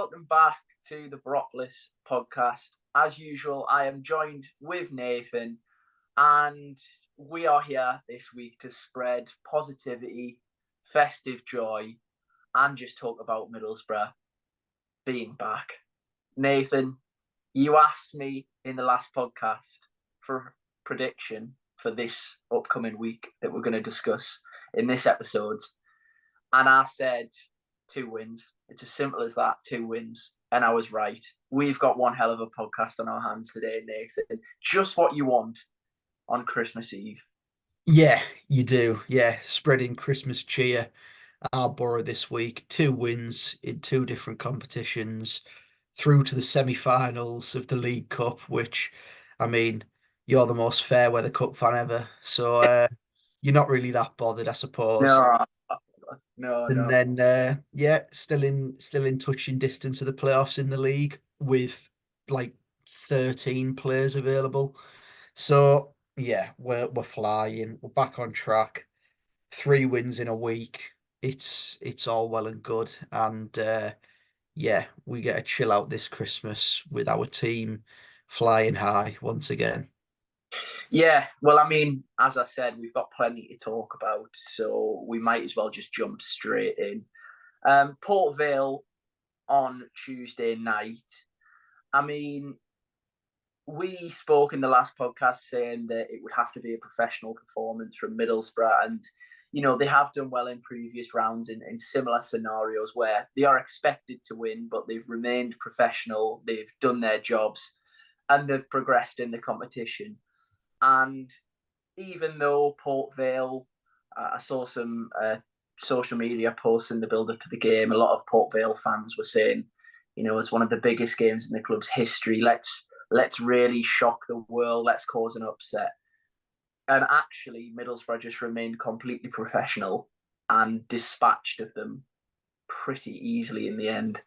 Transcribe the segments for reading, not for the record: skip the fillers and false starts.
welcome back to the Boropolis podcast. As usual, I am joined with Nathan, and we are here this week to spread positivity, festive joy, and just talk about Middlesbrough being back. Nathan, you asked me in the last podcast for a prediction for this upcoming week that we're going to discuss in this episode, and I said 2 wins. It's as simple as that, 2 wins. And I was right. We've got one hell of a podcast on our hands today, Nathan. Just what you want on Christmas Eve. Yeah, you do. Yeah, spreading Christmas cheer. Our Borough this week, 2 wins in 2 different competitions, through to the semi-finals of the League Cup, which, I mean, you're the most fair weather cup fan ever, so you're not really that bothered, I suppose. No, no, And no. then, yeah, still in touching distance of the playoffs in the league with like 13 players available. So yeah, we're flying. We're back on track. 3 wins in a week. It's all well and good, and yeah, we get a chill out this Christmas with our team flying high once again. Yeah, well, I mean, as I said, we've got plenty to talk about, so we might as well just jump straight in. Port Vale on Tuesday night. I mean, we spoke in the last podcast saying that it would have to be a professional performance from Middlesbrough, and they have done well in previous rounds in similar scenarios where they are expected to win, but they've remained professional, they've done their jobs, and they've progressed in the competition. And even though Port Vale, I saw some social media posts in the build-up to the game, a lot of Port Vale fans were saying, it's one of the biggest games in the club's history. Let's really shock the world. Let's cause an upset. And actually, Middlesbrough just remained completely professional and dispatched of them pretty easily in the end.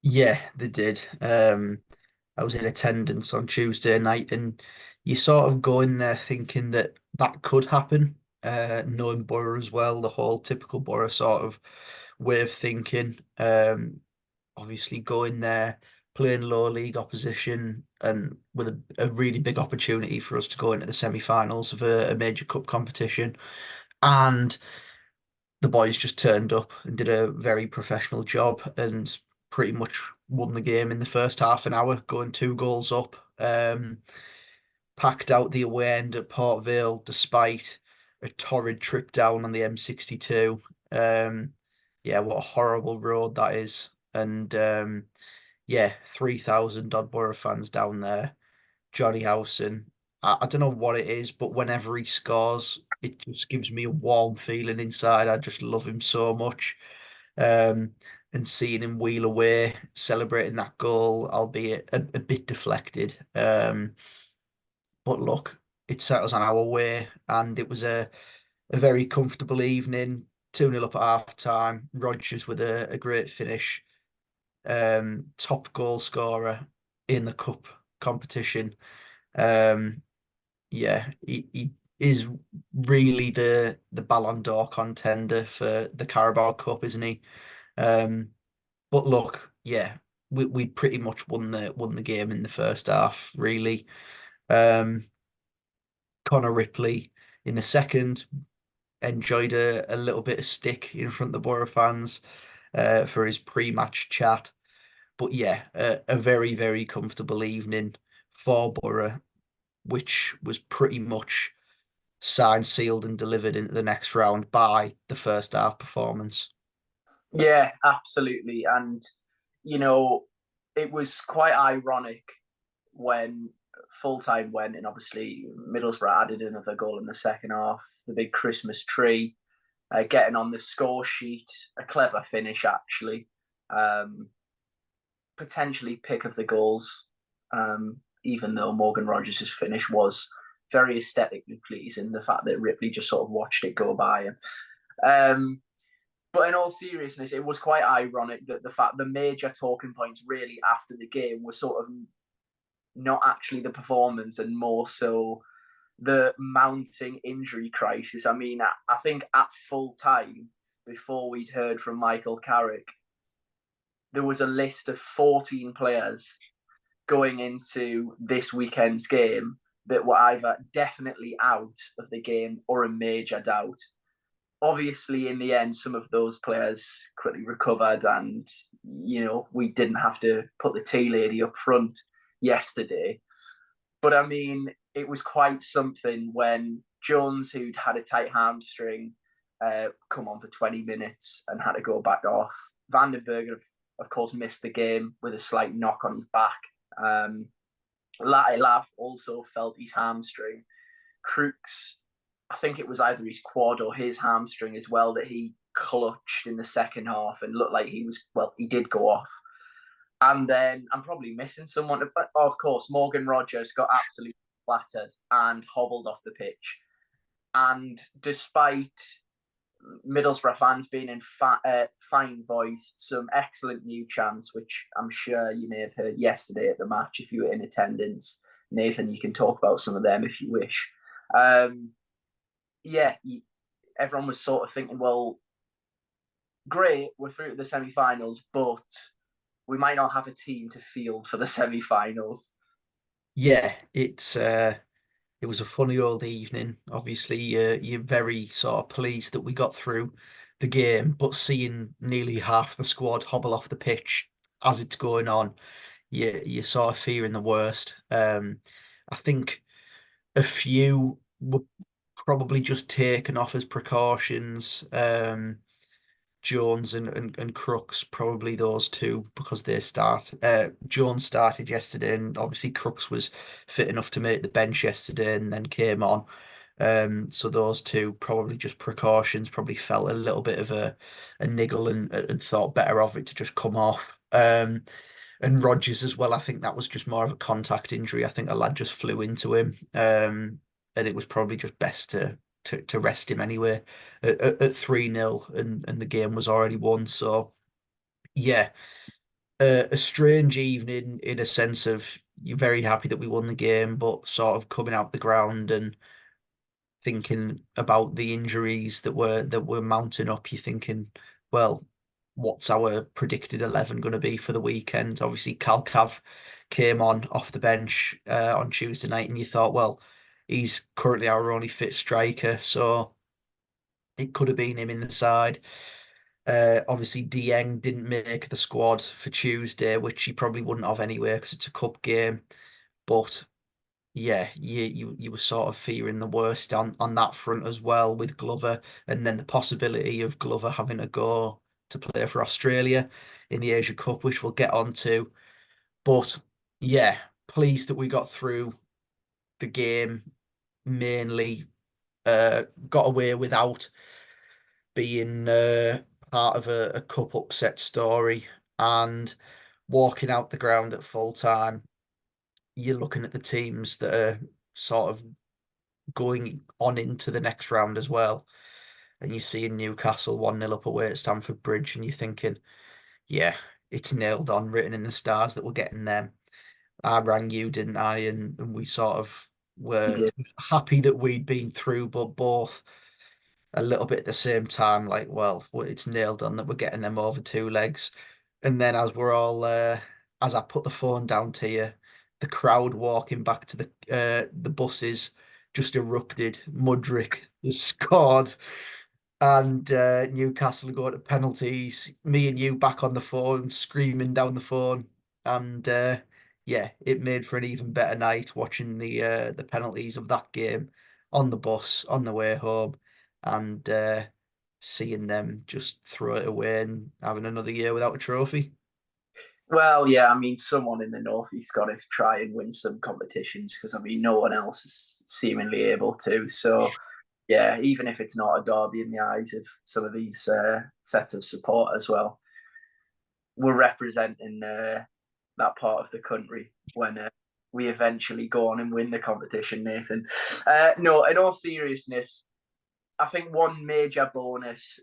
Yeah, they did. I was in attendance on Tuesday night, and you sort of go in there thinking that that could happen, knowing Borough as well, the whole typical Borough sort of way of thinking. Obviously, going there, playing lower league opposition, and with a really big opportunity for us to go into the semi-finals of a major cup competition. And the boys just turned up and did a very professional job and pretty much won the game in the first half an hour, going 2 goals up. Packed out the away end at Port Vale despite a torrid trip down on the M62. Yeah, what a horrible road that is. And yeah, 3,000 odd Borough fans down there. Johnny Howson. I don't know what it is, but whenever he scores, it just gives me a warm feeling inside. I just love him so much. Um, and seeing him wheel away, celebrating that goal, albeit a bit deflected. But look, it set us on our way, and it was a very comfortable evening. 2-0 up at half time. Rodgers with a great finish. Top goal scorer in the cup competition. Um, yeah, he is really the Ballon d'Or contender for the Carabao Cup, isn't he? Um, but look, yeah, we pretty much won the game in the first half, really. Um, Connor Ripley in the second enjoyed a little bit of stick in front of the Borough fans for his pre-match chat. But yeah, a very, very comfortable evening for Borough, which was pretty much signed, sealed, and delivered into the next round by the first half performance. Yeah, absolutely. And, you know, it was quite ironic when full time went, and obviously Middlesbrough added another goal in the second half. The big Christmas tree, getting on the score sheet, a clever finish actually. Um, Potentially pick of the goals, even though Morgan Rogers' finish was very aesthetically pleasing. The fact that Ripley just sort of watched it go by him. But in all seriousness, it was quite ironic that the major talking points really after the game were sort of not actually the performance and more so the mounting injury crisis. I mean, I think at full time, before we'd heard from Michael Carrick, there was a list of 14 players going into this weekend's game that were either definitely out of the game or in major doubt. Obviously, in the end, some of those players quickly recovered, and we didn't have to put the tea lady up front yesterday. But I mean, it was quite something when Jones, who'd had a tight hamstring, come on for 20 minutes and had to go back off. Vandenberg, of course, missed the game with a slight knock on his back. Latif also felt his hamstring. Crooks, I think it was either his quad or his hamstring as well that he clutched in the second half and looked like he did go off. And then I'm probably missing someone. But of course, Morgan Rogers got absolutely flattered and hobbled off the pitch. And despite Middlesbrough fans being in fine voice, some excellent new chants, which I'm sure you may have heard yesterday at the match if you were in attendance. Nathan, you can talk about some of them if you wish. Everyone was sort of thinking, well, great, we're through to the semi-finals, but we might not have a team to field for the semi-finals. Yeah, it was a funny old evening. Obviously, you're very sort of pleased that we got through the game, but seeing nearly half the squad hobble off the pitch as it's going on, you're sort of fearing the worst. I think a few were probably just taken off as precautions. Jones and Crooks, probably those two, because Jones started yesterday, and obviously Crooks was fit enough to make the bench yesterday and then came on. So those two probably just precautions, probably felt a little bit of a niggle and thought better of it to just come off. And Rogers as well, I think that was just more of a contact injury. I think a lad just flew into him. And it was probably just best to rest him anyway at 3-0, and the game was already won. So yeah, a strange evening in a sense of you're very happy that we won the game, but sort of coming out the ground and thinking about the injuries that were mounting up, you're thinking, well, what's our predicted 11 going to be for the weekend? Obviously, Calcav came on off the bench on Tuesday night, and you thought, well, he's currently our only fit striker, so it could have been him in the side. Obviously, Dieng didn't make the squad for Tuesday, which he probably wouldn't have anyway because it's a cup game. But yeah, you were sort of fearing the worst on that front as well with Glover, and then the possibility of Glover having a go to play for Australia in the Asia Cup, which we'll get on to. But yeah, pleased that we got through the game, mainly got away without being part of a cup upset story, and walking out the ground at full time. You're looking at the teams that are sort of going on into the next round as well. And you're seeing Newcastle 1-0 up away at Stamford Bridge, and you're thinking, yeah, it's nailed on, written in the stars that we're getting them. I rang you, didn't I? And we sort of He were did. happy that we'd been through, but both a little bit at the same time, like, well, it's nailed on that we're getting them over two legs. And then as I put the phone down to you, the crowd walking back to the buses just erupted. Mudryk has scored, and Newcastle go to penalties. Me and you back on the phone, screaming down the phone, and yeah, it made for an even better night watching the penalties of that game on the bus on the way home, and seeing them just throw it away and having another year without a trophy. Well, yeah, I mean, someone in the Northeast got to try and win some competitions because, I mean, no one else is seemingly able to. So, yeah, even if it's not a derby in the eyes of some of these sets of support as well, we're representing that part of the country when we eventually go on and win the competition, Nathan. No, in all seriousness, I think one major bonus,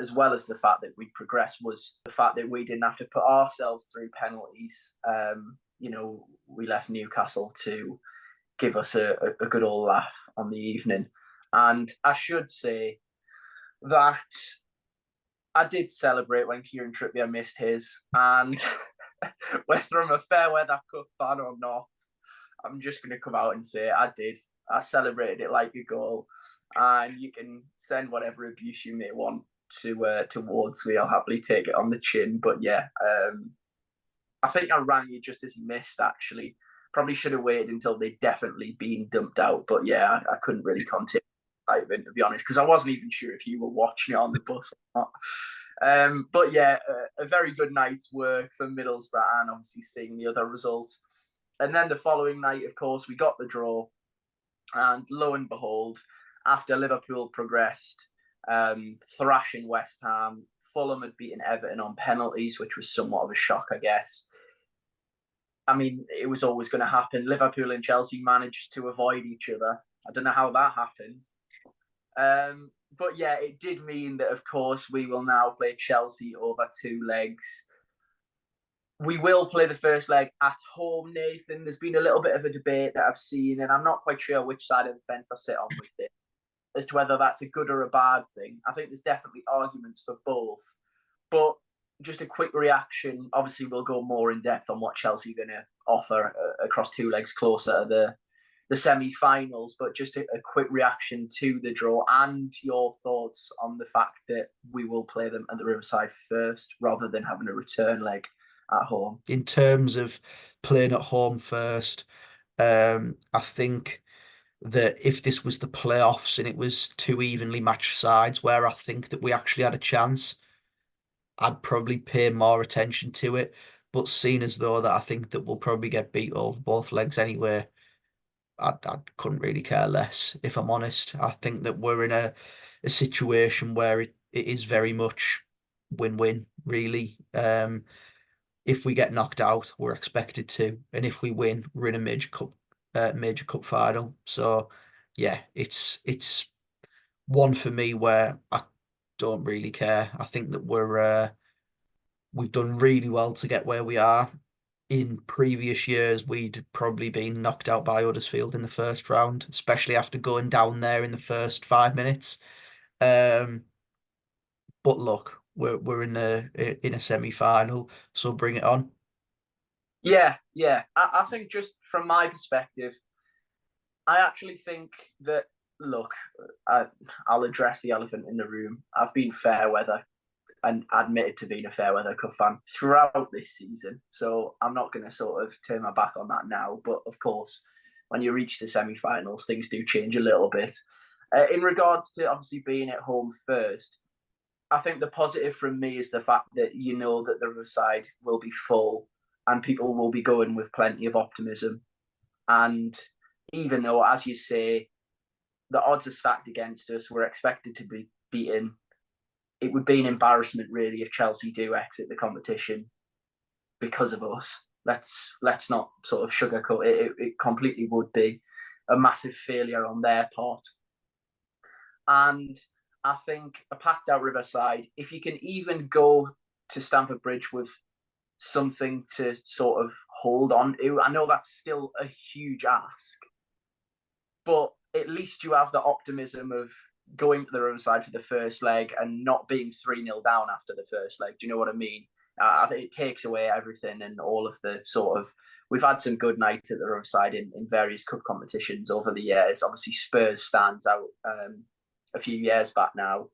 as well as the fact that we progressed, was the fact that we didn't have to put ourselves through penalties. We left Newcastle to give us a good old laugh on the evening. And I should say that I did celebrate when Kieran Trippier missed his, and whether I'm a fair weather cup fan or not, I'm just going to come out and say I did. I celebrated it like a goal, and you can send whatever abuse you may want towards me. I'll happily take it on the chin. But yeah, I think I rang you just as he missed. Actually, probably should have waited until they'd definitely been dumped out. But yeah, I couldn't really continue excitement, to be honest, because I wasn't even sure if you were watching it on the bus or not. But yeah, a very good night's work for Middlesbrough, and obviously seeing the other results. And then the following night, of course, we got the draw, and lo and behold, after Liverpool progressed, thrashing West Ham, Fulham had beaten Everton on penalties, which was somewhat of a shock, I guess. I mean, it was always going to happen. Liverpool and Chelsea managed to avoid each other. I don't know how that happened. But yeah, it did mean that, of course, we will now play Chelsea over 2 legs. We will play the first leg at home, Nathan. There's been a little bit of a debate that I've seen, and I'm not quite sure which side of the fence I sit on with it, as to whether that's a good or a bad thing. I think there's definitely arguments for both. But just a quick reaction. Obviously, we'll go more in depth on what Chelsea are going to offer across 2 legs closer to the semi-finals. But just a quick reaction to the draw and your thoughts on the fact that we will play them at the Riverside first rather than having a return leg at home. In terms of playing at home first, I think that if this was the playoffs and it was 2 evenly matched sides where I think that we actually had a chance, I'd probably pay more attention to it. But seeing as though that I think that we'll probably get beat over both legs anyway, I couldn't really care less, if I'm honest. I think that we're in a situation where it is very much win-win, really. If we get knocked out, we're expected to, and if we win, we're in a major cup final. So yeah, it's one for me where I don't really care. I think that we've done really well to get where we are. In previous years, we'd probably been knocked out by Huddersfield in the first round, especially after going down there in the first 5 minutes. Um, but look, we're in a semi-final, so bring it on. Yeah, yeah. I think just from my perspective, I actually think that, look, I'll address the elephant in the room. I've been fair weather and admitted to being a fair weather cup fan throughout this season. So I'm not going to sort of turn my back on that now. But of course, when you reach the semi-finals, things do change a little bit. In regards to obviously being at home first, I think the positive from me is the fact that you know that the side will be full and people will be going with plenty of optimism. And even though, as you say, the odds are stacked against us, we're expected to be beaten. It would be an embarrassment, really, if Chelsea do exit the competition because of us. Let's not sort of sugarcoat it. It completely would be a massive failure on their part. And I think a packed out Riverside, if you can even go to Stamford Bridge with something to sort of hold on to, I know that's still a huge ask, but at least you have the optimism of going to the Riverside for the first leg and not being 3-0 down after the first leg. Do you know what I mean? I think it takes away everything and all of the sort of. We've had some good nights at the Riverside in various cup competitions over the years. Obviously, Spurs stands out a few years back now.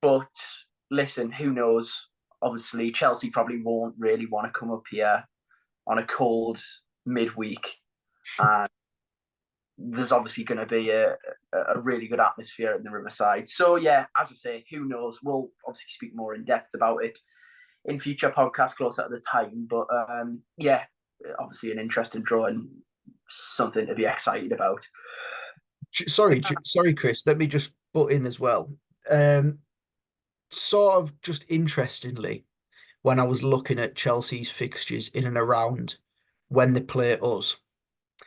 But listen, who knows? Obviously, Chelsea probably won't really want to come up here on a cold midweek. And there's obviously going to be a really good atmosphere in the Riverside. So, yeah, as I say, who knows? We'll obviously speak more in depth about it in future podcasts closer at the time. But, yeah, obviously an interesting draw and something to be excited about. Sorry, Chris. Let me just butt in as well. Um, Sort of just interestingly, when I was looking at Chelsea's fixtures in and around when they play us.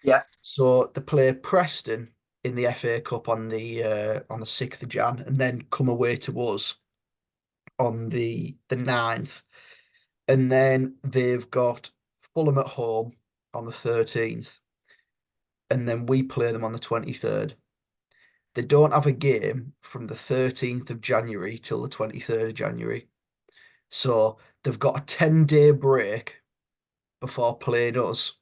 Yeah. So they play Preston in the FA Cup on the 6th of Jan, and then come away to us on the 9th. And then they've got Fulham at home on the 13th, and then we play them on the 23rd. They don't have a game from the 13th of January till the 23rd of January. So they've got a 10-day break before playing us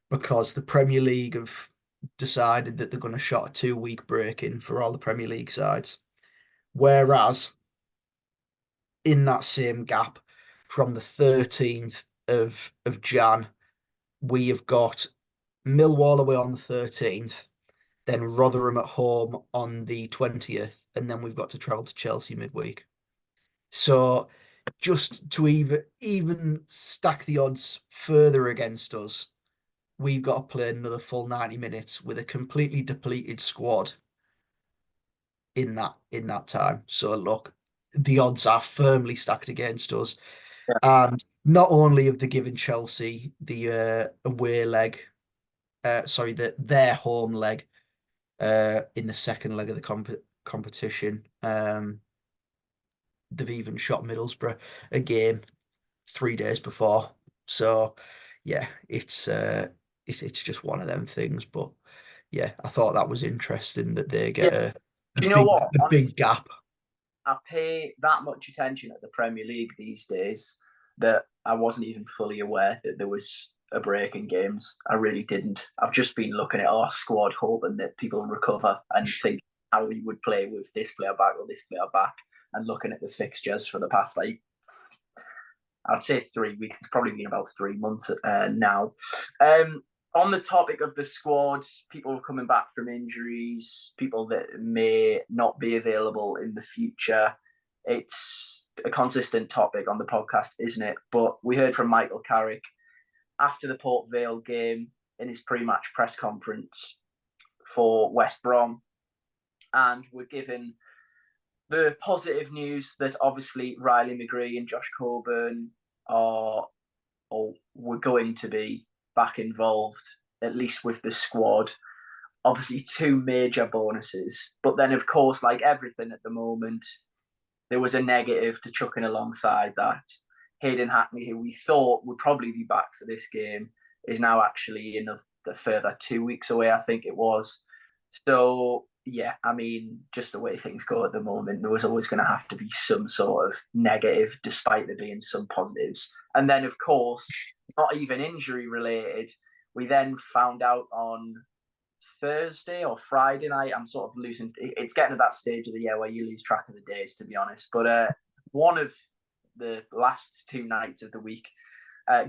because the Premier League have decided that they're going to shot a 2-week break in for all the Premier League sides. Whereas in that same gap, from the 13th of Jan, we have got Millwall away on the 13th, then Rotherham at home on the 20th, and then we've got to travel to Chelsea midweek. So just to even stack the odds further against us, we've got to play another full 90 minutes with a completely depleted squad in that time. So look, the odds are firmly stacked against us. Yeah. And not only have they given Chelsea the away leg, their home leg in the second leg of the competition. They've even shot Middlesbrough again 3 days before. So yeah, it's just one of them things. But yeah, I thought that was interesting that they Yeah. get a Do you know big what? a big Honestly, gap. I pay that much attention at the Premier League these days that I wasn't even fully aware that there was a break in games. I really didn't. I've just been looking at our squad, hoping that people recover and think how we would play with this player back or this player back, and looking at the fixtures for the past I'd say 3 weeks. It's probably been about 3 months now. On the topic of the squad, people coming back from injuries, people that may not be available in the future. It's a consistent topic on the podcast, isn't it? But we heard from Michael Carrick after the Port Vale game in his pre-match press conference for West Brom, and we're given the positive news that obviously Riley McGree and Josh Coburn are or were going to be back involved, at least with the squad. Obviously, two major bonuses. But then, of course, like everything at the moment, there was a negative to chucking alongside that. Hayden Hackney, who we thought would probably be back for this game, is now actually in a further 2 weeks away, I think it was. So, yeah, I mean, just the way things go at the moment, there was always going to have to be some sort of negative, despite there being some positives. And then, of course, not even injury related, we then found out on Thursday or Friday night. I'm sort of losing. It's getting to that stage of the year where you lose track of the days, to be honest. But one of the last 2 nights of the week,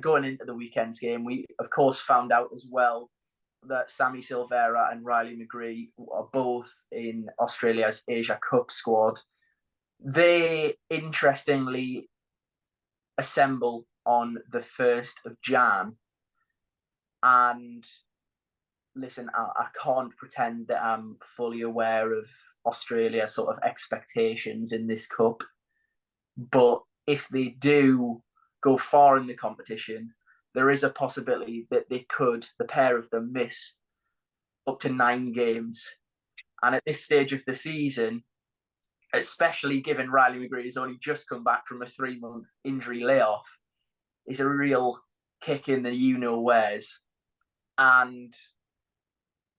going into the weekend's game, we of course found out as well that Sammy Silvera and Riley McGree are both in Australia's Asia Cup squad. They interestingly assemble on the 1st of Jan. And listen, I can't pretend that I'm fully aware of Australia's sort of expectations in this cup. But if they do go far in the competition, there is a possibility that the pair of them, miss up to 9 games. And at this stage of the season, especially given Riley McGree has only just come back from a 3-month injury layoff, is a real kick in the you-know-wheres. And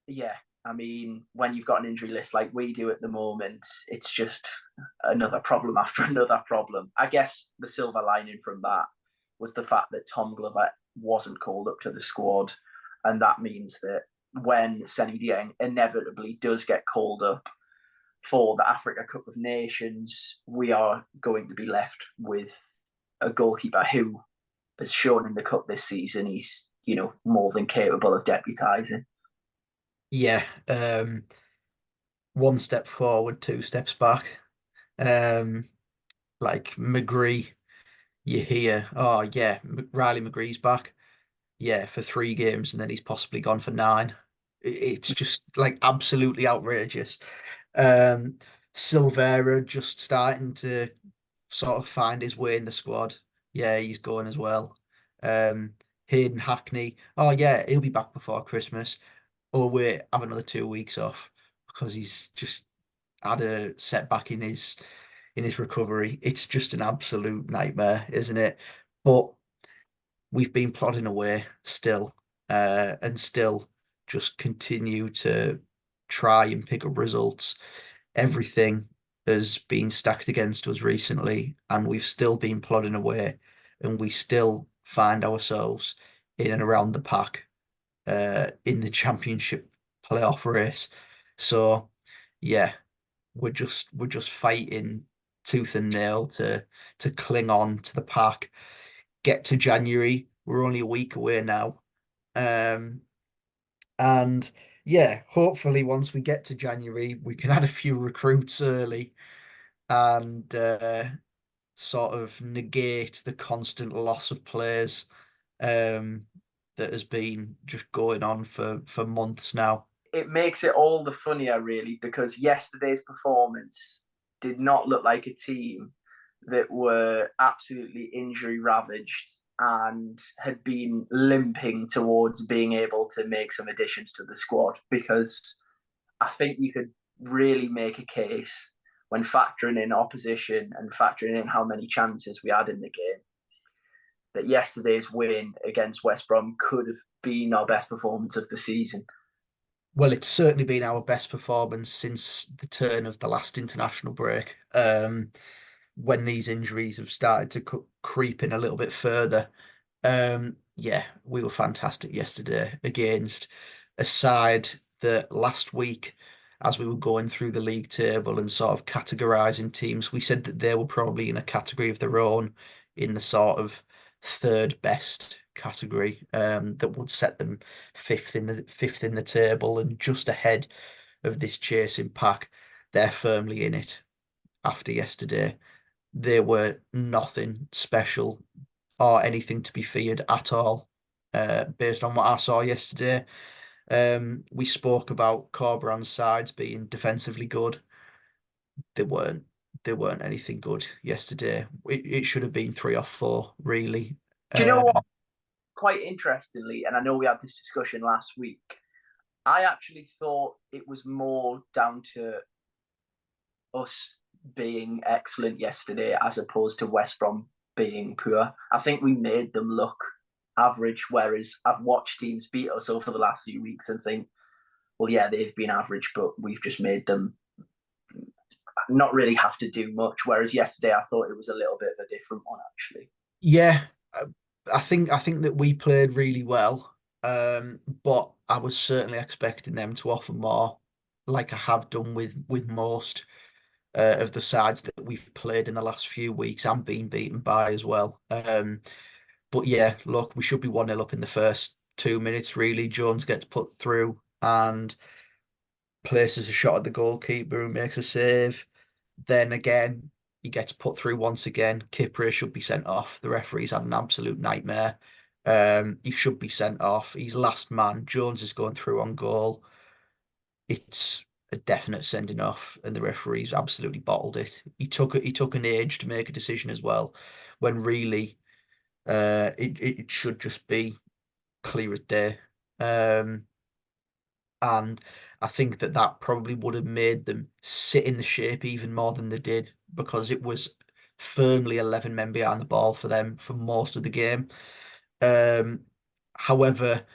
yeah, I mean, when you've got an injury list like we do at the moment, it's just another problem after another problem. I guess the silver lining from that was the fact that Tom Glover wasn't called up to the squad. And that means that when Seny Dieng inevitably does get called up for the Africa Cup of Nations, we are going to be left with a goalkeeper who has shown in the cup this season he's, more than capable of deputising. Yeah, one step forward, 2 steps back. Um, like McGree, you hear, oh yeah, Riley McGree's back. Yeah, for 3 games, and then he's possibly gone for 9. It's just like absolutely outrageous. Um, Silvera just starting to sort of find his way in the squad. Yeah, he's going as well. Um, Hayden Hackney. Oh yeah, he'll be back before Christmas. Oh wait, have another 2 weeks off because he's just had a setback in his recovery. It's just an absolute nightmare, isn't it? But we've been plodding away still, and still just continue to try and pick up results. Everything has been stacked against us recently, and we've still been plodding away, and we still find ourselves in and around the pack in the championship playoff race. So yeah, we're just fighting tooth and nail to cling on to the pack. Get to January. We're only a week away now. Um, and yeah, hopefully once we get to January, we can add a few recruits early and sort of negate the constant loss of players um, that has been just going on for months now. It makes it all the funnier, really, because yesterday's performance did not look like a team that were absolutely injury ravaged and had been limping towards being able to make some additions to the squad. Because I think you could really make a case when factoring in opposition and factoring in how many chances we had in the game that yesterday's win against West Brom could have been our best performance of the season. Well, it's certainly been our best performance since the turn of the last international break. When these injuries have started to creep in a little bit further. Yeah, we were fantastic yesterday against a side that last week, as we were going through the league table and sort of categorizing teams, we said that they were probably in a category of their own, in the sort of third best category, that would set them fifth in the table and just ahead of this chasing pack. They're firmly in it after yesterday. They were nothing special or anything to be feared at all, based on what I saw yesterday. We spoke about Corberan's sides being defensively good. They weren't. They weren't anything good yesterday. It should have been 3 or 4, really. Do you know Um, what? Quite interestingly, and I know we had this discussion last week, I actually thought it was more down to us being excellent yesterday as opposed to West Brom being poor. I think we made them look average, whereas I've watched teams beat us over the last few weeks and think, well, yeah, they've been average, but we've just made them not really have to do much. Whereas yesterday, I thought it was a little bit of a different one, actually. yeah, I think that we played really well, but I was certainly expecting them to offer more, like I have done with most of the sides that we've played in the last few weeks and been beaten by as well. But yeah, look, we should be 1-0 up in the first 2 minutes, really. Jones gets put through and places a shot at the goalkeeper who makes a save. Then again, he gets put through once again. Kipre should be sent off. The referee's had an absolute nightmare. He should be sent off. He's last man. Jones is going through on goal. It's a definite sending off, and the referee's absolutely bottled it. He took an age to make a decision as well, when really it should just be clear as day. Um, and I think that that probably would have made them sit in the shape even more than they did, because it was firmly 11 men behind the ball for them for most of the game. Um, However,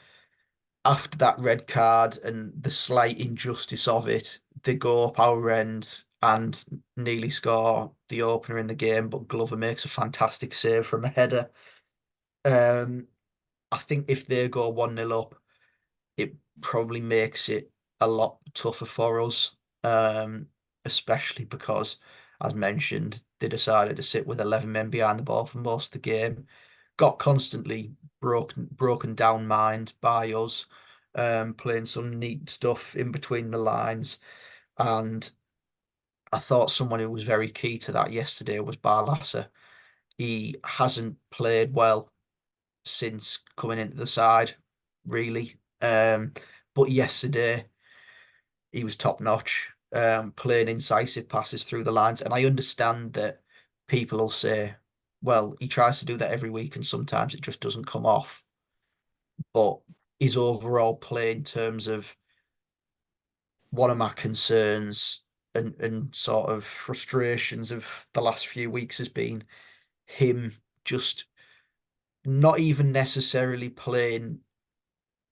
after that red card and the slight injustice of it, they go up our end and nearly score the opener in the game, but Glover makes a fantastic save from a header. Um, I think if they go 1-0 up, it probably makes it a lot tougher for us, especially because, as mentioned, they decided to sit with 11 men behind the ball for most of the game. Got constantly broken down mind by us, playing some neat stuff in between the lines. And I thought someone who was very key to that yesterday was Barlasser. He hasn't played well since coming into the side, really. But yesterday he was top notch, playing incisive passes through the lines. And I understand that people will say, well, he tries to do that every week and sometimes it just doesn't come off. But his overall play, in terms of one of my concerns and sort of frustrations of the last few weeks, has been him just not even necessarily playing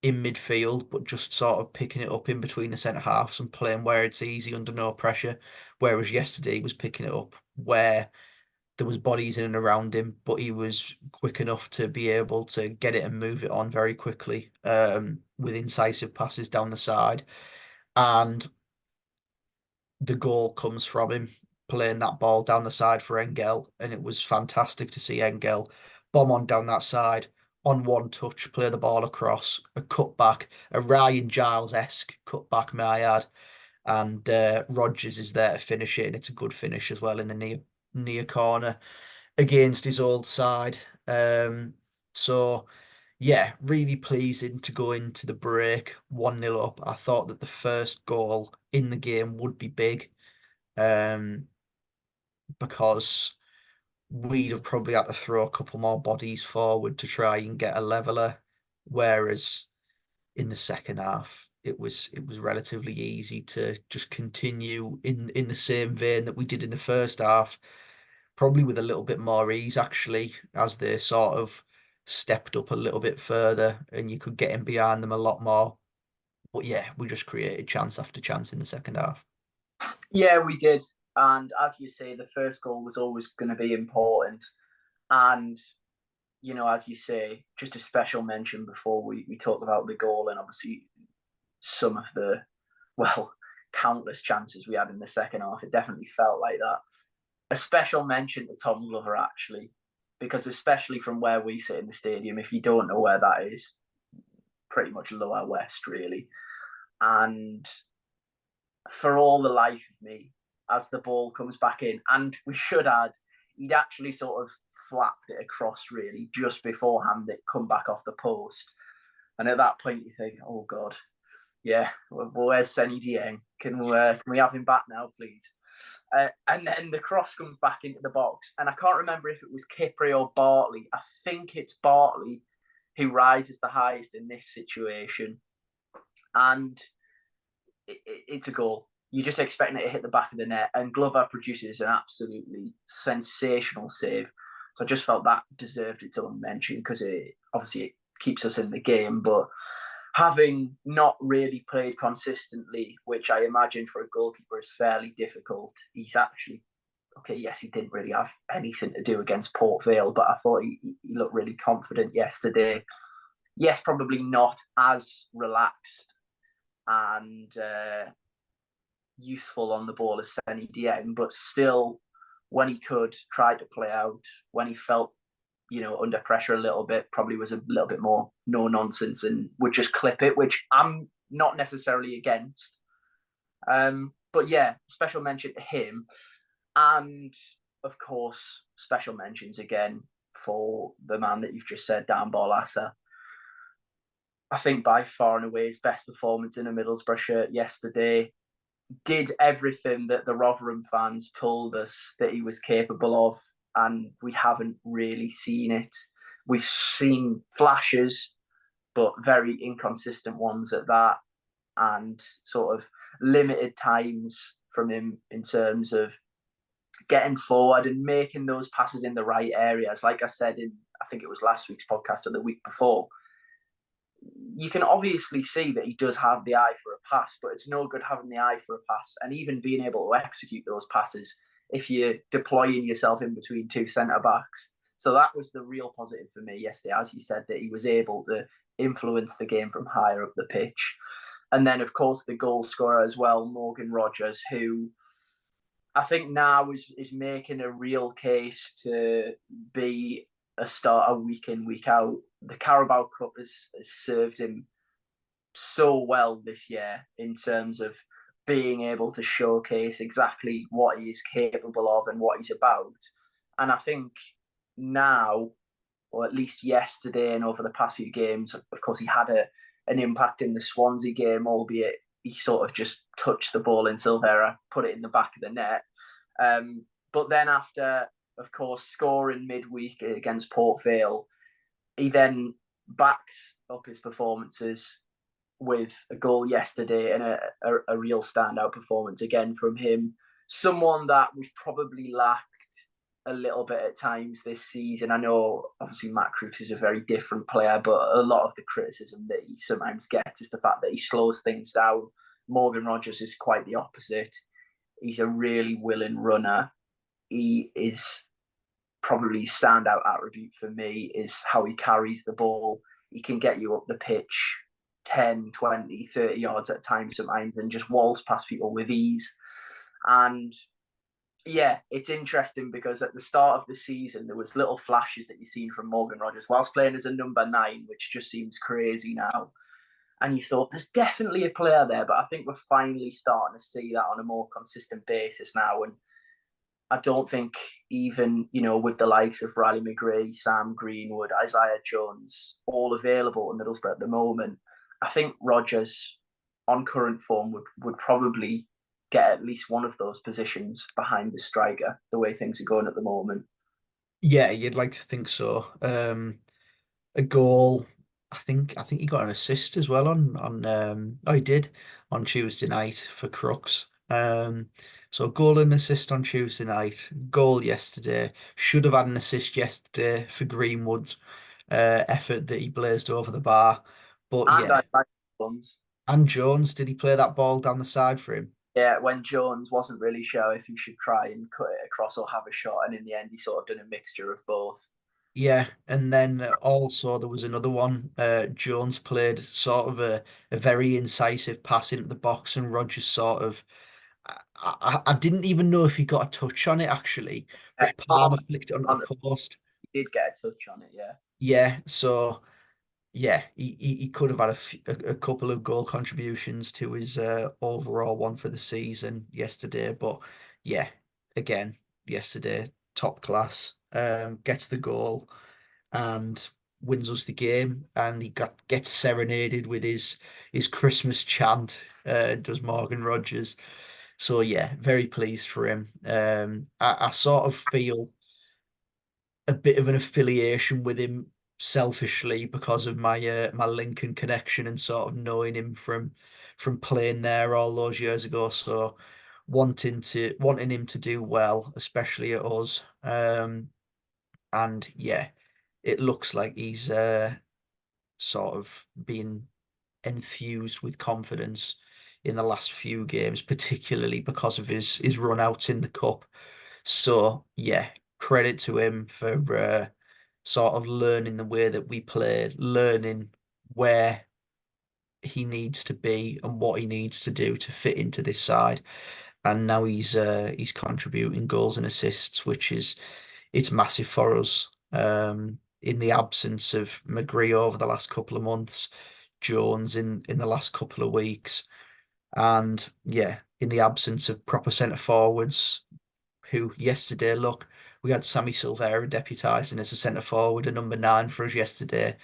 in midfield, but just sort of picking it up in between the centre halves and playing where it's easy under no pressure. Whereas yesterday he was picking it up where there was bodies in and around him, but he was quick enough to be able to get it and move it on very quickly, with incisive passes down the side. And the goal comes from him playing that ball down the side for Engel, and it was fantastic to see Engel bomb on down that side on one touch, play the ball across, a cutback, a Ryan Giles-esque cutback, may I add, and Rodgers is there to finish it, and it's a good finish as well in the near corner against his old side. So yeah, really pleasing to go into the break 1-0 up. I thought that the first goal in the game would be big, um, because we'd have probably had to throw a couple more bodies forward to try and get a leveler. Whereas in the second half, it was relatively easy to just continue in the same vein that we did in the first half, probably with a little bit more ease actually, as they sort of stepped up a little bit further and you could get in behind them a lot more. But yeah, we just created chance after chance in the second half. Yeah, we did. And as you say, the first goal was always going to be important. And, as you say, just a special mention before we talk about the goal and obviously some of the, well, countless chances we had in the second half. It definitely felt like that. A special mention to Tom Glover, actually, because especially from where we sit in the stadium, if you don't know where that is, pretty much lower west, really. And for all the life of me, as the ball comes back in, and we should add, he'd actually sort of flapped it across, really, just beforehand it come back off the post. And at that point, you think, oh, God, yeah, well, where's Senny Dieng? Can we have him back now, please? And then the cross comes back into the box. And I can't remember if it was Kipri or Bartley. I think it's Bartley who rises the highest in this situation. And it's a goal. You're just expecting it to hit the back of the net. And Glover produces an absolutely sensational save. So I just felt that deserved its own mention because it keeps us in the game. But having not really played consistently, which I imagine for a goalkeeper is fairly difficult, he's actually, okay, yes, he didn't really have anything to do against Port Vale, but I thought he looked really confident yesterday. Yes, probably not as relaxed and useful on the ball as Senny Dieng, but still, when he could, tried to play out. When he felt under pressure a little bit, probably was a little bit more no nonsense and would just clip it, which I'm not necessarily against. But yeah, special mention to him. And of course, special mentions again for the man that you've just said, Dan Barlaser. I think by far and away his best performance in a Middlesbrough shirt yesterday. Did everything that the Rotherham fans told us that he was capable of, and we haven't really seen it. We've seen flashes, but very inconsistent ones at that, and sort of limited times from him in terms of getting forward and making those passes in the right areas. Like I said I think it was last week's podcast or the week before, you can obviously see that he does have the eye for a pass, but it's no good having the eye for a pass and even being able to execute those passes if you're deploying yourself in between two centre backs. So that was the real positive for me yesterday, as you said, that he was able to influence the game from higher up the pitch. And then, of course, the goal scorer as well, Morgan Rodgers, who I think now is making a real case to be a starter week in, week out. The Carabao Cup has served him so well this year in terms of being able to showcase exactly what he is capable of and what he's about. And I think now, or at least yesterday and over the past few games, of course, he had an impact in the Swansea game, albeit he sort of just touched the ball in Silvera, put it in the back of the net. But then after, of course, scoring midweek against Port Vale, he then backed up his performances with a goal yesterday and a real standout performance again from him. Someone that we've probably lacked a little bit at times this season. I know obviously Matt Crooks is a very different player, but a lot of the criticism that he sometimes gets is the fact that he slows things down. Morgan Rogers is quite the opposite. He's a really willing runner. He is probably standout attribute for me is how he carries the ball. He can get you up the pitch 10, 20, 30 yards at times sometimes and just waltz past people with ease. And yeah, it's interesting because at the start of the season, there was little flashes that you've seen from Morgan Rogers whilst playing as a number 9, which just seems crazy now. And you thought there's definitely a player there, but I think we're finally starting to see that on a more consistent basis now. And I don't think even, with the likes of Riley McGree, Sam Greenwood, Isaiah Jones, all available at Middlesbrough at the moment, I think Rodgers, on current form, would probably get at least one of those positions behind the striker, the way things are going at the moment. Yeah, you'd like to think so. A goal. I think he got an assist as well on oh, he did on Tuesday night for Crooks. So a goal and assist on Tuesday night, goal yesterday. Should have had an assist yesterday for Greenwood's effort that he blazed over the bar. But And yeah, Isaiah Jones. and Jones, did he play that ball down the side for him? Yeah, when Jones wasn't really sure if he should try and cut it across or have a shot, and in the end, he sort of done a mixture of both. Yeah, and then also there was another one. Jones played sort of a very incisive pass into the box, and Rogers sort of. I didn't even know if he got a touch on it actually, but Palmer flicked it onto the On, post. he did get a touch on it, yeah. Yeah, so yeah, he could have had a couple of goal contributions to his overall one for the season yesterday, but yeah, again, yesterday top class. Gets the goal and wins us the game, and he gets serenaded with his Christmas chant. Does Morgan Rogers? So yeah, very pleased for him. I sort of feel a bit of an affiliation with him selfishly because of my Lincoln connection and sort of knowing him from playing there all those years ago. So wanting him to do well, especially at us. And yeah, it looks like he's sort of been enthused with confidence in the last few games, particularly because of his run outs in the cup. So yeah, credit to him for sort of learning the way that we play, learning where he needs to be and what he needs to do to fit into this side. And now he's contributing goals and assists, which is it's massive for us. In the absence of McGree over the last couple of months, Jones in the last couple of weeks, and yeah, in the absence of proper centre forwards, who yesterday, look, we had Sammy Silvera deputising as a centre forward, a number 9 for us yesterday,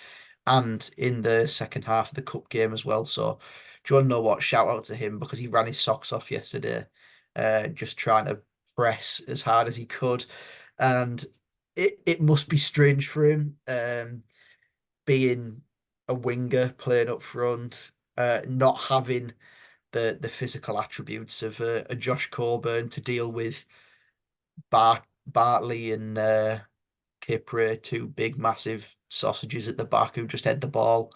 and in the second half of the cup game as well. So, do you want to know what? Shout out to him because he ran his socks off yesterday, just trying to press as hard as he could, and it must be strange for him, being a winger playing up front, not having the physical attributes of a Josh Coburn to deal with Bartley and Kipre, two big, massive sausages at the back who just head the ball.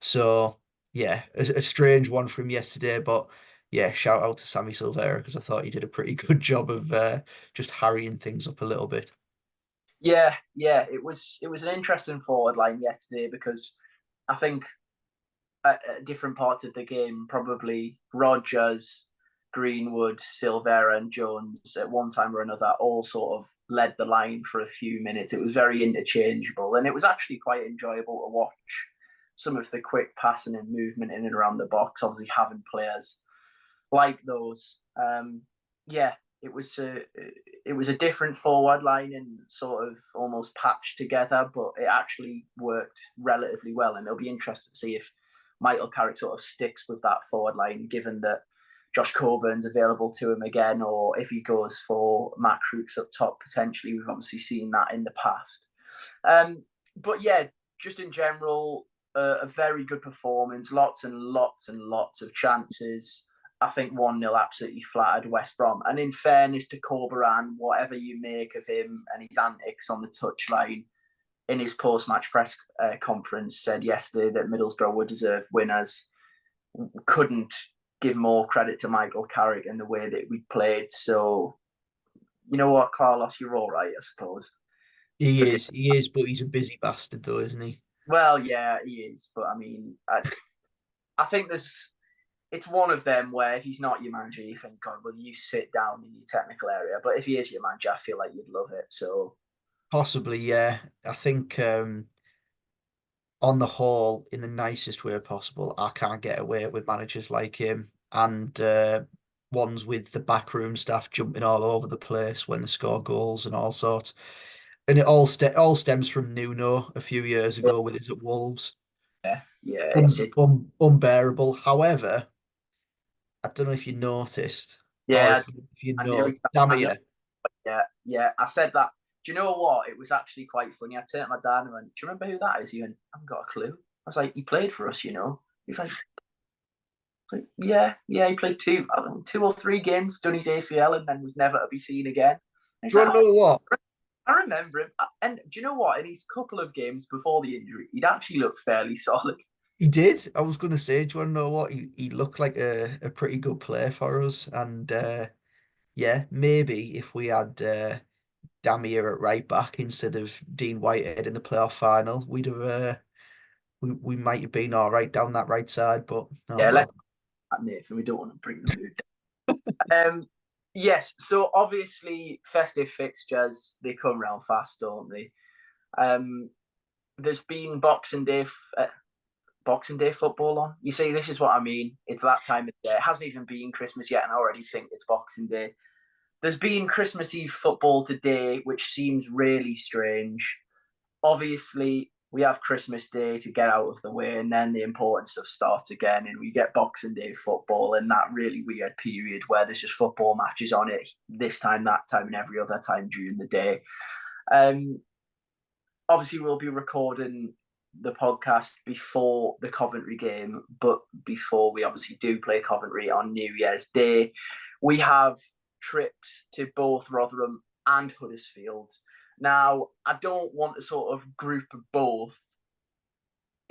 So, yeah, a strange one from yesterday, but yeah, shout out to Sammy Silvera because I thought he did a pretty good job of just harrying things up a little bit. Yeah, it was an interesting forward line yesterday because I think at different parts of the game, probably Rogers, Greenwood, Silvera, and Jones at one time or another all sort of led the line for a few minutes. It was very interchangeable, and it was actually quite enjoyable to watch some of the quick passing and movement in and around the box. Obviously, having players like those, yeah, it was a different forward line and sort of almost patched together, but it actually worked relatively well. And it'll be interesting to see if Michael Carrick sort of sticks with that forward line, given that Josh Coburn's available to him again, or if he goes for Matt Crooks up top potentially. We've obviously seen that in the past. But yeah, just in general, a very good performance. Lots and lots and lots of chances. I think 1-0 absolutely flattered West Brom. And in fairness to Corberan, whatever you make of him and his antics on the touchline, in his post-match press conference, said yesterday that Middlesbrough were deserved winners. Couldn't give more credit to Michael Carrick and the way that we played. So, you know what, Carlos, you're all right, I suppose. He is, but he's a busy bastard, though, isn't he? Well, yeah, he is. But I mean, I think it's one of them where if he's not your manager, you think, God, will you sit down in your technical area? But if he is your manager, I feel like you'd love it. So Possibly, yeah. I think on the whole, in the nicest way possible, I can't get away with managers like him and ones with the backroom staff jumping all over the place when they score goals and all sorts. And it all stems from Nuno a few years ago with his at Wolves. yeah, it's Unbearable. However, I don't know if you noticed or yeah. if you I knew know, exactly. I know. Damia, Yeah, yeah. I said that. Do you know what? It was actually quite funny. I turned to my dad and went, "Do you remember who that is?" He went, "I haven't got a clue." I was like, "He played for us, you know." He's like, "Yeah, yeah, he played I don't know, 2 or 3 games, done his ACL, and then was never to be seen again." And he's do you like, want to "Oh, know what? I remember him." And do you know what? In his couple of games before the injury, he'd actually looked fairly solid. He did. I was going to say, do you want to know what? He looked like a pretty good player for us. And yeah, maybe if we had Damir at right back instead of Dean Whitehead in the playoff final, we might have been all right down that right side. But oh Yeah, let's well. Nathan. We don't want to bring the mood yes, so obviously festive fixtures they come round fast, don't they? Um, there's been Boxing Day football on. You see, this is what I mean. It's that time of day. It hasn't even been Christmas yet, and I already think it's Boxing Day. There's been Christmas Eve football today, which seems really strange. Obviously, we have Christmas Day to get out of the way, and then the important stuff starts again, and we get Boxing Day football in that really weird period where there's just football matches on it this time, that time, and every other time during the day. Um, Obviously, we'll be recording the podcast before the Coventry game, but before we obviously do play Coventry on New Year's Day, we have trips to both Rotherham and Huddersfield. Now, I don't want to sort of group both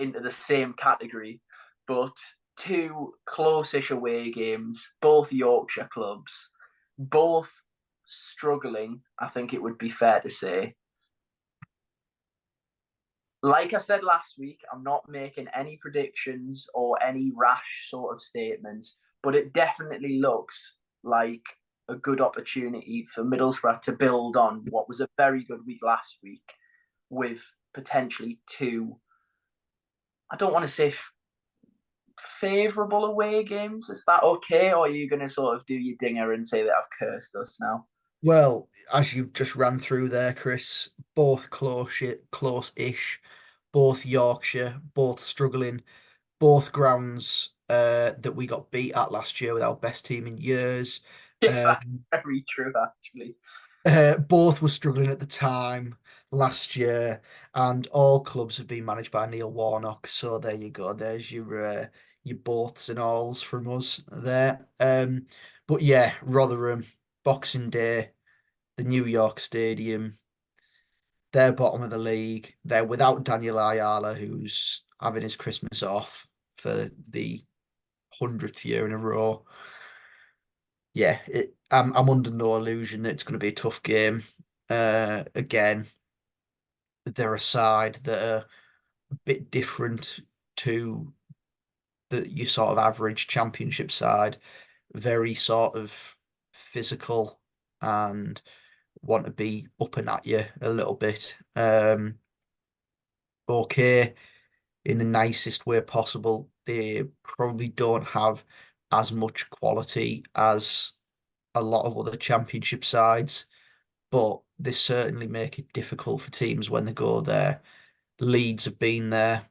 into the same category, but two close-ish away games, both Yorkshire clubs, both struggling, I think it would be fair to say. Like I said last week, I'm not making any predictions or any rash sort of statements, but it definitely looks like a good opportunity for Middlesbrough to build on what was a very good week last week with potentially two, I don't want to say favourable away games. Is that okay? Or are you going to sort of do your dinger and say that I've cursed us now? Well, as you've just ran through there, Chris, both close-ish, both Yorkshire, both struggling, both grounds that we got beat at last year with our best team in years. Yeah, Uh, that's very true, actually. both were struggling at the time last year, and all clubs have been managed by Neil Warnock. So there you go. There's your boths and alls from us there. But yeah, Rotherham, Boxing Day, the New York Stadium. They're bottom of the league. They're without Daniel Ayala, who's having his Christmas off for the 100th year in a row. Yeah, I'm under no illusion that it's going to be a tough game. Again, they're a side that are a bit different to your sort of average championship side. Very sort of physical and want to be up and at you a little bit. Okay, in the nicest way possible. They probably don't have as much quality as a lot of other championship sides, but they certainly make it difficult for teams when they go there. Leeds have been there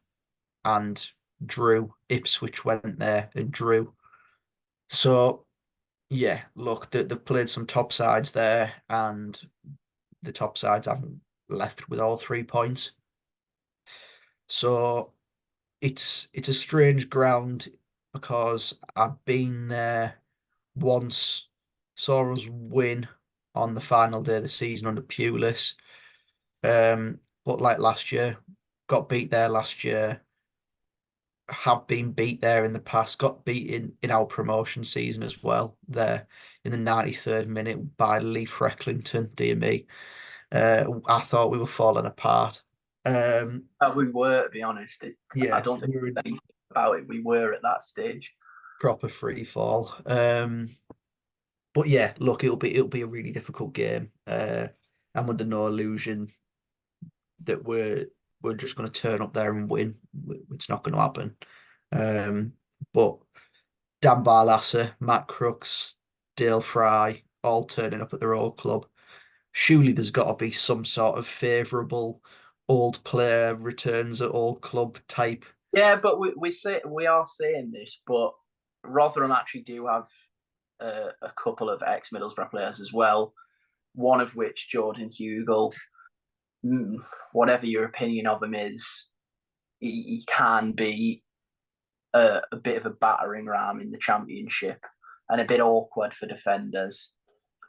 and drew. Ipswich went there and drew. So yeah, look, they've played some top sides there, and the top sides haven't left with all 3 points. So it's a strange ground because I've been there once saw us win on the final day of the season under Pulis. But like last year, got beat there last year, have been beat there in the past, got beat in our promotion season as well, there in the 93rd minute by Lee Frecklington, dear me. I thought we were falling apart. Um, We were, to be honest. I yeah, don't think we were in anything about it. We were at that stage. proper free fall. But yeah, look, it'll be a really difficult game. I'm under no illusion that we're just going to turn up there and win. It's not going to happen. But Dan Barlasser, Matt Crooks, Dale Fry, all turning up at their old club. Surely there's got to be some sort of favourable old player returns at old club type. Yeah, but we are saying this, but Rotherham actually do have a couple of ex Middlesbrough players as well. One of which, Jordan Hugel, whatever your opinion of him is, he can be a bit of a battering ram in the Championship and a bit awkward for defenders.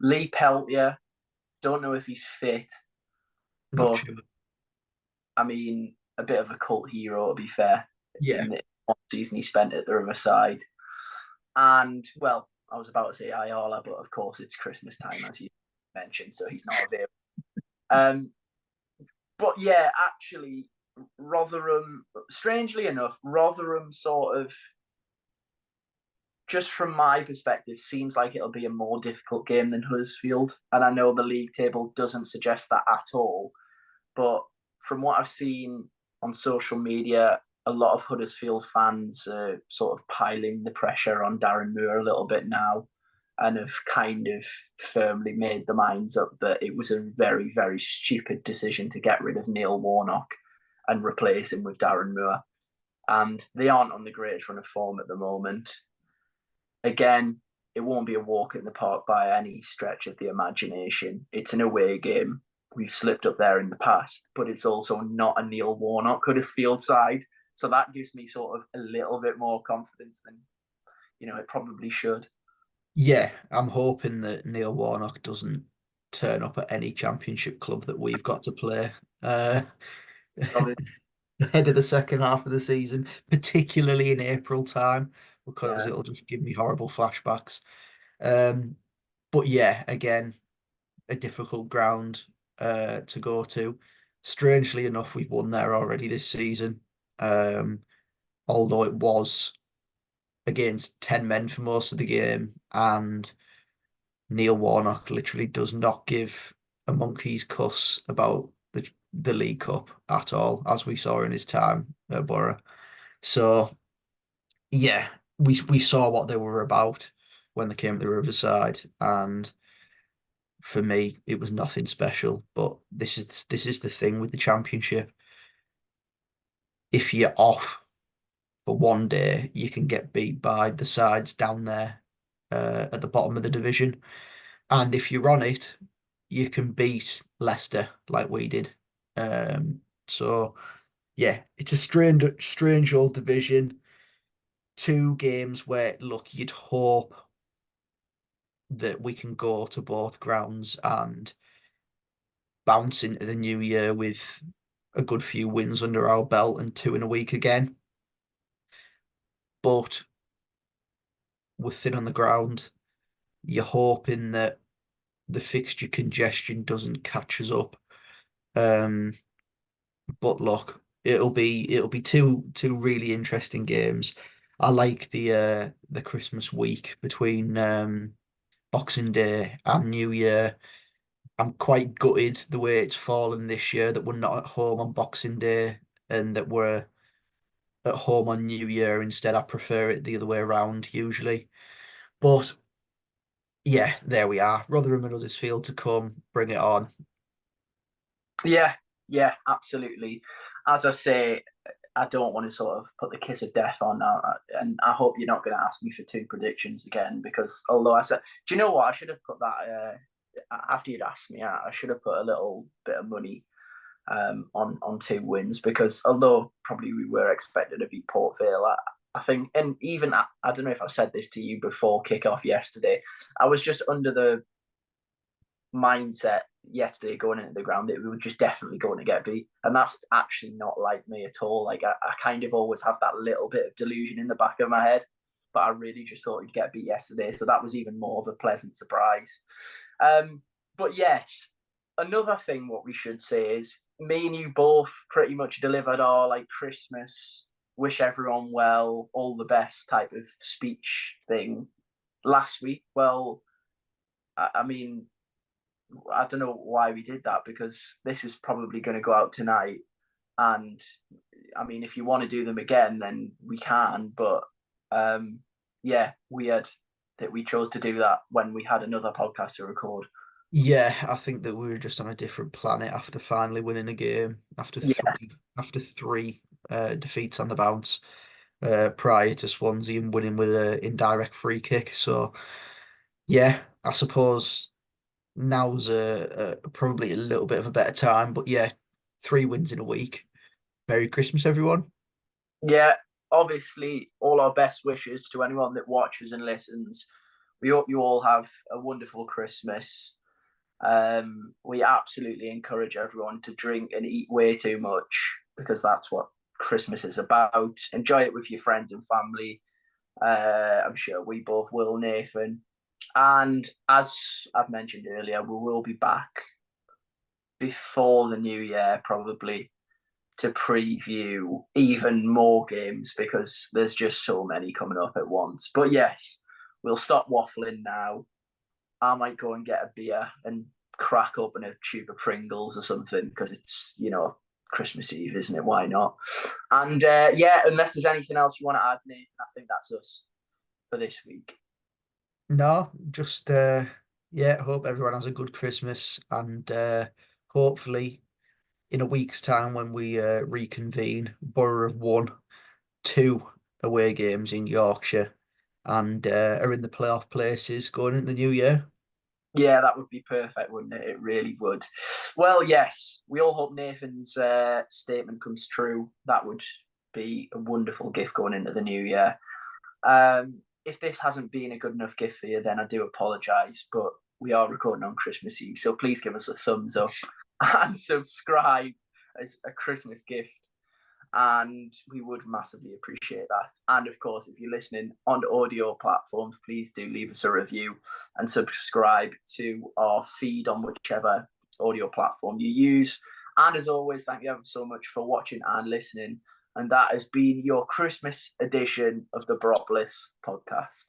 Lee Peltier, don't know if he's fit, Not but sure. I mean, a bit of a cult hero to be fair. Yeah, In the one season he spent at the Riverside, and well, I was about to say Ayala, but of course it's Christmas time as you mentioned, so he's not available. Um, but yeah, actually, Rotherham, strangely enough, Rotherham sort of, just from my perspective, seems like it'll be a more difficult game than Huddersfield. And I know the league table doesn't suggest that at all. But from what I've seen on social media, a lot of Huddersfield fans are sort of piling the pressure on Darren Moore a little bit now and have kind of firmly made their minds up that it was a very, very stupid decision to get rid of Neil Warnock and replace him with Darren Moore. And they aren't on the greatest run of form at the moment. Again, it won't be a walk in the park by any stretch of the imagination. It's an away game. We've slipped up there in the past, but it's also not a Neil Warnock Huddersfield side. So that gives me sort of a little bit more confidence than, it probably should. yeah. I'm hoping that Neil Warnock doesn't turn up at any championship club that we've got to play. Ahead of the second half of the season, particularly in April time, because Yeah. it'll just give me horrible flashbacks. Um, but yeah, again, a difficult ground to go to. Strangely enough, we've won there already this season. Um, although it was against 10 men for most of the game, and Neil Warnock literally does not give a monkey's cuss about the League Cup at all, as we saw in his time at Borough. So yeah, we saw what they were about when they came to the Riverside, and for me, it was nothing special. But this is the thing with the Championship. If you're off for one day, you can get beat by the sides down there at the bottom of the division, and if you're on it, you can beat Leicester like we did. So yeah, it's a strange old division. Two games where, look, you'd hope that we can go to both grounds and bounce into the new year with a good few wins under our belt and two in a week again. But we're thin on the ground. You're hoping that the fixture congestion doesn't catch us up. Um, but look, it'll be two really interesting games. I like the Christmas week between Boxing Day and New Year. I'm quite gutted the way it's fallen this year that we're not at home on Boxing Day and that we're at home on New Year instead. I prefer it the other way around usually. But yeah, there we are. Rotherham and Huddersfield to come, bring it on. Yeah, yeah, absolutely. As I say, I don't want to sort of put the kiss of death on now, and I hope you're not going to ask me for two predictions again. Because although I said, do you know what? I should have put that after you'd asked me. I should have put a little bit of money on two wins because although probably we were expected to beat Port Vale, I think, and even I don't know if I said this to you before kickoff yesterday. I was just under the mindset yesterday going into the ground that we were just definitely going to get beat, and that's actually not like me at all. Like I kind of always have that little bit of delusion in the back of my head, but I really just thought we'd get beat yesterday, so that was even more of a pleasant surprise. But yes, another thing what we should say is me and you both pretty much delivered our like Christmas wish everyone well, all the best type of speech thing last week. Well, I mean, I don't know why we did that, because this is probably going to go out tonight. And I mean, if you want to do them again, then we can. But yeah, weird that we chose to do that when we had another podcast to record. Yeah, I think that we were just on a different planet after finally winning a game Yeah, after three defeats on the bounce prior to Swansea and winning with an indirect free kick. So yeah, I suppose now's probably a little bit of a better time. But yeah, 3 wins in a week. Merry Christmas, everyone. yeah. Obviously, all our best wishes to anyone that watches and listens. We hope you all have a wonderful Christmas. We absolutely encourage everyone to drink and eat way too much, because that's what Christmas is about. Enjoy it with your friends and family. I'm sure we both will, Nathan. And as I've mentioned earlier, we will be back before the new year, probably, to preview even more games, because there's just so many coming up at once. But yes, we'll stop waffling now. I might go and get a beer and crack open a tube of Pringles or something, because it's, Christmas Eve, isn't it? Why not? And yeah, unless there's anything else you want to add, Nathan, I think that's us for this week. No, just yeah, hope everyone has a good Christmas and hopefully in a week's time when we reconvene, Borough have won 2 away games in Yorkshire and are in the playoff places going into the new year. Yeah, that would be perfect, wouldn't it? It really would. Well, yes, we all hope Nathan's statement comes true. That would be a wonderful gift going into the new year. If this hasn't been a good enough gift for you, then I do apologise, but we are recording on Christmas Eve, so please give us a thumbs up and subscribe as a Christmas gift, and we would massively appreciate that. And of course, if you're listening on audio platforms, please do leave us a review and subscribe to our feed on whichever audio platform you use. And as always, thank you ever so much for watching and listening. And that has been your Christmas edition of the Boropolis podcast.